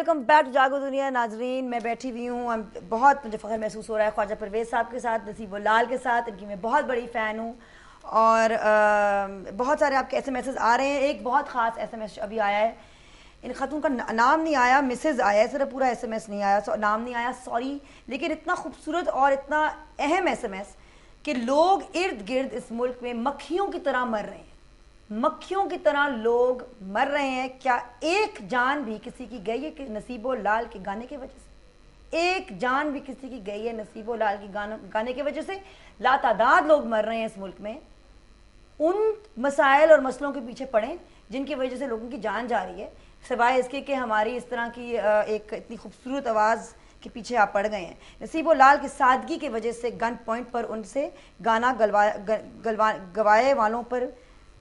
Welcome back to जागो दुनिया। नाजरीन, मैं बैठी हुई हूँ, बहुत मुझे फ़ख्र महसूस हो रहा है ख्वाजा परवेज़ साहब के साथ, नसीबुल्लाल के साथ। इनकी मैं बहुत बड़ी फ़ैन हूँ और बहुत सारे आपके SMS आ रहे हैं। एक बहुत ख़ास SMS अभी आया है, इन ख़तून का नाम नहीं आया, मिसेज़ आया है, सिर्फ पूरा SMS नहीं आया, नाम नहीं आया, सॉरी। लेकिन इतना खूबसूरत और इतना अहम SMS कि लोग इर्द गिर्द इस मुल्क में मक्खियों की तरह मर रहे हैं, मक्खियों की तरह लोग मर रहे हैं। क्या एक जान भी किसी की गई है कि नसीबुल्लाल के गाने की वजह से? एक जान भी किसी की गई है नसीबुल्लाल के गाने की वजह से? लातादाद लोग मर रहे हैं इस मुल्क में, उन मसाइल और मसलों के पीछे पड़े जिनकी वजह से लोगों की जान जा रही है, सिवाय इसके कि हमारी इस तरह की एक इतनी खूबसूरत आवाज़ के पीछे आप पड़ गए हैं। नसीबुल्लाल की सादगी की वजह से गन पॉइंट पर उनसे गाना गवाए वालों पर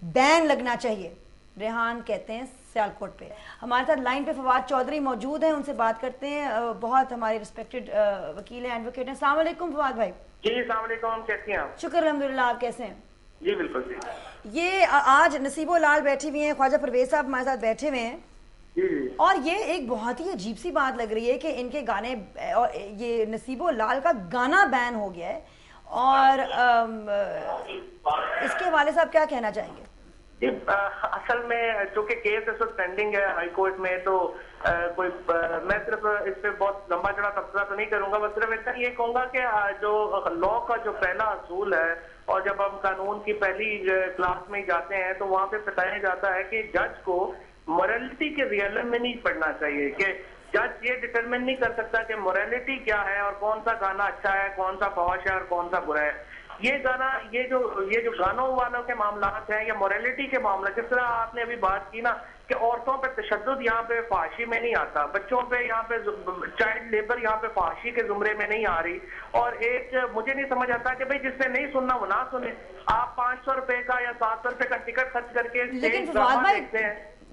बैन लगना चाहिए, रेहान कहते हैं सियालकोट पे। हमारे साथ लाइन पे फवाद चौधरी मौजूद हैं, उनसे बात करते हैं। बहुत हमारे रिस्पेक्टेड वकील हैं, एडवोकेट हैं। अस्सलाम वालेकुम फवाद भाई। जी अस्सलाम वालेकुम, कैसी हैं आप? शुक्र अल्हम्दुलिल्लाह, आप कैसे हैं? जी बिल्कुल जी। ये आज नसीबुल्लाल बैठी हुई हैं, ख्वाजा परवेज़ साहब हमारे साथ बैठे हुए हैं जी। और ये एक बहुत ही अजीब सी बात लग रही है कि इनके गाने और ये नसीबुल्लाल का गाना बैन हो गया है और इसके हवाले से आप क्या कहना चाहेंगे? असल में चूंकि केस इस वक्त पेंडिंग है हाई कोर्ट में, तो मैं सिर्फ इस पे बहुत लंबा चढ़ा तबसरा तो नहीं करूंगा, बस सिर्फ इतना ये कहूंगा कि जो लॉ का जो पहला असूल है, और जब हम कानून की पहली क्लास में जाते हैं तो वहां पे बताया जाता है कि जज को मोरालिटी के रियलम में नहीं पढ़ना चाहिए, कि जज ये डिटरमिन नहीं कर सकता कि मोरालिटी क्या है और कौन सा गाना अच्छा है, कौन सा फौश है और कौन सा बुरा है। ये गाना ये जो गानों वालों के मामलात हैं या मोरालिटी के मामला, जिस तरह आपने अभी बात की ना कि औरतों पे तशद्दुद यहाँ पे फाशी में नहीं आता, बच्चों पे यहाँ पे चाइल्ड लेबर यहाँ पे फाशी के जुमरे में नहीं आ रही। और एक मुझे नहीं समझ आता कि भाई जिसने नहीं सुनना वो ना सुने। आप 500 रुपए का या 700 रुपए का टिकट खर्च करके लेकिन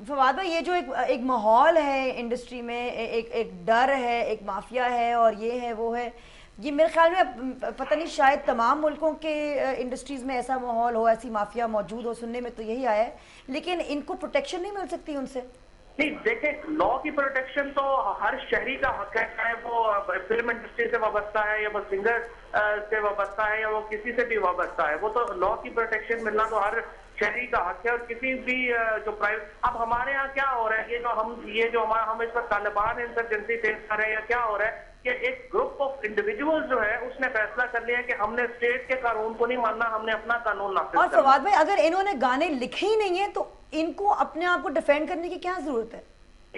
फवाद भाई ये जो एक माहौल है इंडस्ट्री में, एक डर है, एक माफिया है और ये है वो है, ये मेरे ख्याल में पता नहीं शायद तमाम मुल्कों के इंडस्ट्रीज में ऐसा माहौल हो, ऐसी माफिया मौजूद हो, सुनने में तो यही आया है। लेकिन इनको प्रोटेक्शन नहीं मिल सकती उनसे? नहीं, देखें, लॉ की प्रोटेक्शन तो हर शहरी का हक है, चाहे वो फिल्म इंडस्ट्री से वाबस्ता है या वो सिंगर से वाबस्ता है या वो किसी से भी वाबस्ता है, वो तो लॉ की प्रोटेक्शन मिलना तो हर शहरी का हक है। और किसी भी जो प्राइवेट, अब हमारे यहाँ क्या हो रहा है, ये जो हम इस वक्त तालिबान इंसर्जेंसी फेस कर रहे हैं, या क्या हो रहा है कि एक ग्रुप ऑफ इंडिविजुअल्स जो है उसने फैसला कर लिया कि हमने स्टेट के कानून को नहीं मानना, हमने अपना कानून नाफिज करना। और फवाद भाई, अगर इन्होंने गाने लिखे ही नहीं है तो इनको अपने आप को डिफेंड करने की क्या जरूरत है?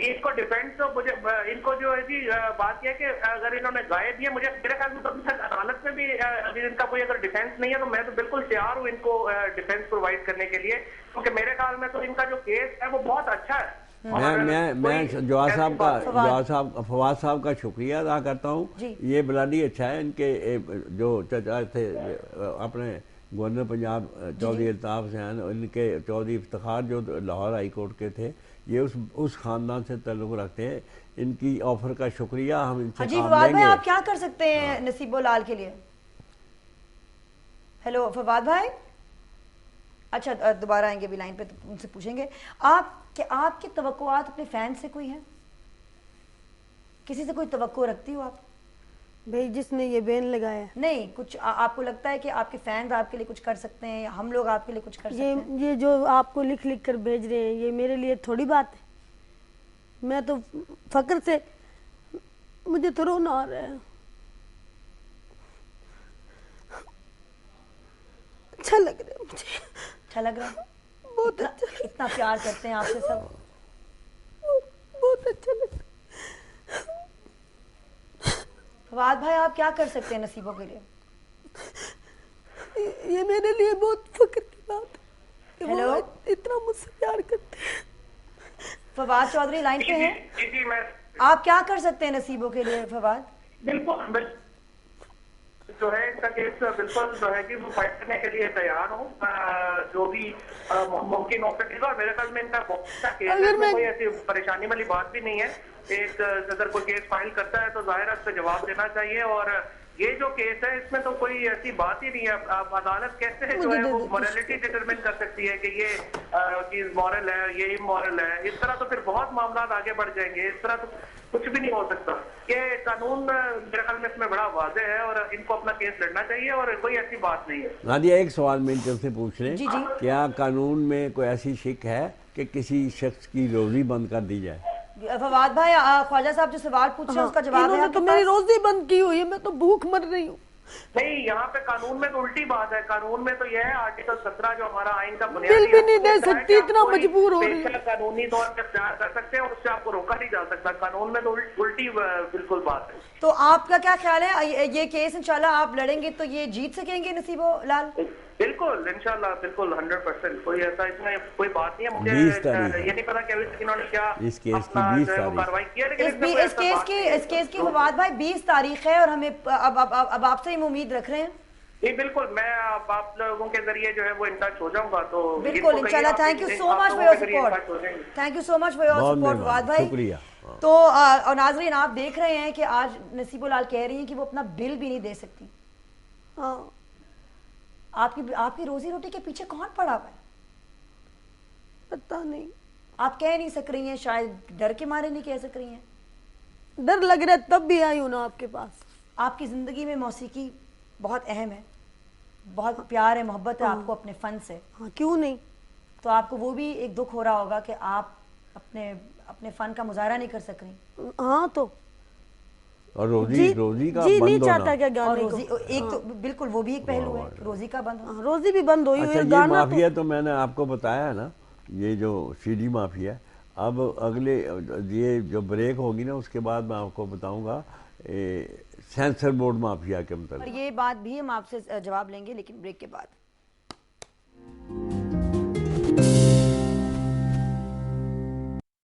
इसको डिफेंड तो मुझे इनको जो है जी बात यह है कि अगर इन्होंने गाए दिए, मुझे मेरे ख्याल में अभी तक अदालत में भी अगर इनका कोई अगर डिफेंस नहीं है तो मैं तो बिल्कुल तैयार हूँ इनको डिफेंस प्रोवाइड करने के लिए, क्योंकि मेरे ख्याल में तो इनका जो केस है वो बहुत अच्छा है। मैं फवाद साहब का शुक्रिया अदा करता हूँ। ये बलाडी अच्छा है। इनके जो चचा थे अपने गवर्नर पंजाब चौधरी अल्ताफ हुसैन, इनके चौधरी इफ्तिखार जो लाहौर हाई कोर्ट के थे, ये उस खानदान से ताल्लुक़ रखते हैं। इनकी ऑफर का शुक्रिया, हम इनसे काम लेंगे। आप क्या कर सकते हैं नसीबुल्लाल के लिए? हेलो फवाद भाई, अच्छा दोबारा आएंगे अभी लाइन पे तो उनसे पूछेंगे। आपकी तवक्कुआत अपने फैन से कोई है? किसी से कोई तवक्को रखती हो आप? भाई जिसने ये बैन लगाया नहीं, कुछ आपको लगता है कि आपके फैंस आपके लिए कुछ कर सकते हैं या हम लोग आपके लिए कुछ कर सकते हैं? ये जो आपको लिख लिख कर भेज रहे हैं, ये मेरे लिए थोड़ी बात है। मैं तो फक्र से, मुझे तो रोना आ रहा है। अच्छा लग रहा है मुझे, अच्छा लग रहा है, बहुत अच्छा। इतना प्यार करते हैं आपसे सब, बहुत अच्छा लग रहा है। फवाद भाई, आप क्या कर सकते हैं नसीबों के लिए? ये मेरे लिए बहुत फक्र की बात है। हेलो, इतना मुझसे प्यार करते हैं। फवाद चौधरी लाइन पे हैं? जी, मैं आप क्या कर सकते हैं नसीबों के लिए फवाद? बिल्कुल जो है इसका केस बिल्कुल जो है कि वो फाइट करने के लिए तैयार हूँ, जो भी मुमकिन हो सकेगा। मेरे ख्याल में इनका बहुत अच्छा केस है, कोई ऐसी परेशानी वाली बात भी नहीं है। एक अगर कोई केस फाइल करता है तो जाहिर है उस पर जवाब देना चाहिए। और ये जो केस है इसमें तो कोई ऐसी बात ही नहीं है। अब अदालत कैसे जो है वो मोरालिटी डिटरमिन कर सकती है कि ये चीज मॉरल है, ये इमॉरल है, इस तरह तो फिर बहुत मामला आगे बढ़ जाएंगे। इस तरह तो कुछ भी नहीं हो सकता। ये कानून मेरे ख्याल में इसमें बड़ा वाज़ेह है और इनको अपना केस लड़ना चाहिए और कोई ऐसी बात नहीं है। नादिया, एक सवाल मैं तुमसे पूछ रहे हैं, क्या कानून में कोई ऐसी शिक है कि किसी शख्स की रोजी बंद कर दी जाए? फवाद भाई, ख्वाजा साहब जो सवाल पूछ रहे हैं उसका जवाब है। तो मेरी रोजी बंद की हुई है, मैं तो भूख मर रही हूँ। नहीं, यहाँ पे कानून में तो उल्टी बात है। कानून में तो यह है आर्टिकल 17 जो हमारा आइन का बुनियादी बिल भी नहीं दे सकती, इतना मजबूर हो रही है। कानूनी तौर पर इख्तियार कर सकते हैं और उससे आपको रोका नहीं जा सकता। कानून में तो उल्टी बिल्कुल बात है। तो आपका क्या ख्याल है, ये केस इंशाल्लाह आप लड़ेंगे तो ये जीत सकेंगे नसीबो लाल? बिल्कुल इंशाल्लाह, बिल्कुल 100%। कोई ऐसा इसमें कोई बात नहीं है। मुझे ये नहीं पता कि अभी तक इन्होंने क्या इस केस की कार्रवाई की है, लेकिन इस केस की फवाद भाई 20 तारीख है और हमें अब आपसे हम उम्मीद रख रहे हैं। जी बिल्कुल, मैं आप लोगों के जरिए जो है वो इन टच हो जाऊंगा। तो बिल्कुल इंशाल्लाह। Thank you so much for your support. Thank you so much for your support Fawad भाई, शुक्रिया। तो और नाजरीन, आप देख रहे हैं कि आज नसीबो लाल कह रही हैं कि वो अपना बिल भी नहीं दे सकती। आपकी रोजी रोटी के पीछे कौन पड़ा हुआ है? पता नहीं। आप कह नहीं सक रही हैं, शायद डर के मारे नहीं कह सक रही हैं। डर लग रहा है तब भी आई हूं ना आपके पास। आपकी जिंदगी में मौसीकी बहुत अहम है, बहुत प्यार है, मोहब्बत है आपको अपने फन से। हाँ, क्यों नहीं। तो आपको वो भी एक दुख हो रहा होगा कि आप अपने फन का मुजाहरा नहीं कर सक रही। हाँ, तो और रोजी का जी बंद नहीं होना। चाहता क्या गाने को? एक तो बिल्कुल वो भी एक पहलू है, रोजी का बंद होना। रोजी भी बंद हुई हुई है। अच्छा, ये माफिया तो मैंने आपको बताया है ना, ये जो सीडी माफिया, अब अगले ये जो ब्रेक होगी ना उसके बाद मैं आपको बताऊंगा सेंसर बोर्ड माफिया के मतलब। और ये बात भी हम आपसे जवाब लेंगे लेकिन ब्रेक के बाद।